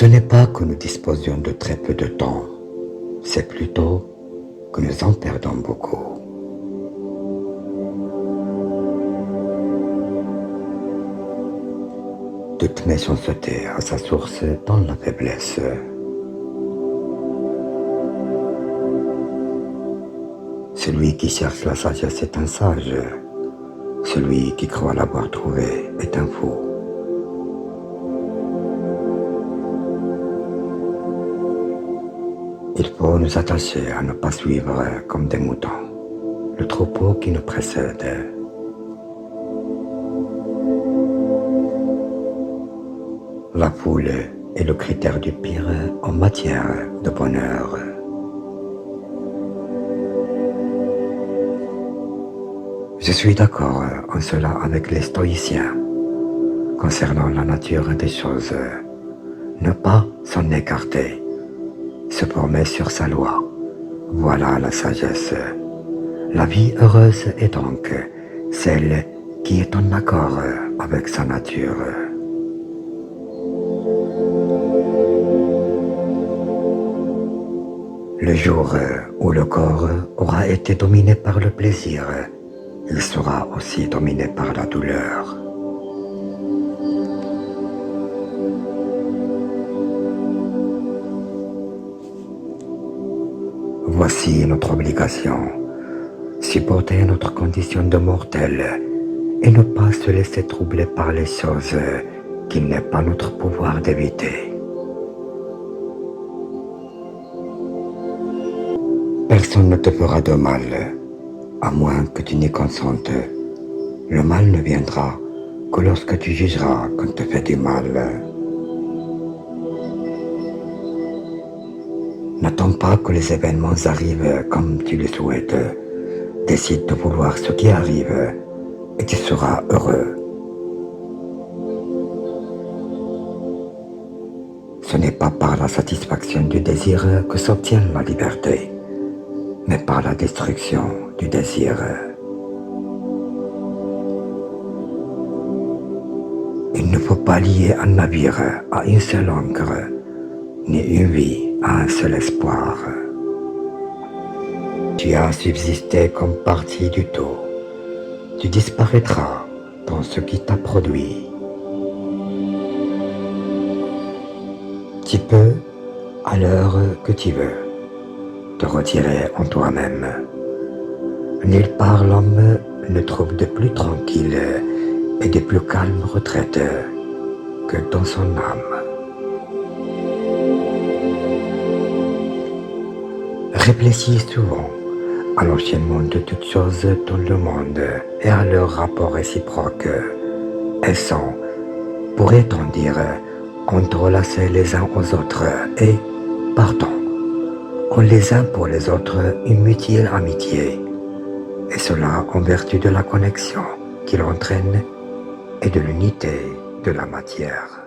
Ce n'est pas que nous disposions de très peu de temps, c'est plutôt que nous en perdons beaucoup. Toute méchanceté a sa source dans la faiblesse. Celui qui cherche la sagesse est un sage. Celui qui croit l'avoir trouvée est un fou. Il faut nous attacher à ne pas suivre comme des moutons le troupeau qui nous précède. La foule est le critère du pire en matière de bonheur. Je suis d'accord en cela avec les stoïciens concernant la nature des choses. Ne pas s'en écarter, se former sur sa loi. Voilà la sagesse. La vie heureuse est donc celle qui est en accord avec sa nature. Le jour où le corps aura été dominé par le plaisir, il sera aussi dominé par la douleur. Voici notre obligation, supporter notre condition de mortel et ne pas se laisser troubler par les choses qu'il n'est pas notre pouvoir d'éviter. Personne ne te fera de mal, à moins que tu n'y consentes. Le mal ne viendra que lorsque tu jugeras qu'on te fait du mal. N'attends pas que les événements arrivent comme tu le souhaites. Décide de vouloir ce qui arrive et tu seras heureux. Ce n'est pas par la satisfaction du désir que s'obtient la liberté, mais par la destruction du désir. Il ne faut pas lier un navire à une seule ancre, ni une vie à un seul espoir. Tu as subsisté comme partie du tout. Tu disparaîtras dans ce qui t'a produit. Tu peux, à l'heure que tu veux, te retirer en toi-même. Nulle part l'homme ne trouve de plus tranquille et de plus calme retraite que dans son âme. Réfléchis souvent à l'enchaînement de toutes choses dans le monde et à leur rapport réciproque. Elles sont, pourrait-on dire, entrelacées les uns aux autres et, partant, ont les uns pour les autres une mutuelle amitié, et cela en vertu de la connexion qu'il entraîne et de l'unité de la matière.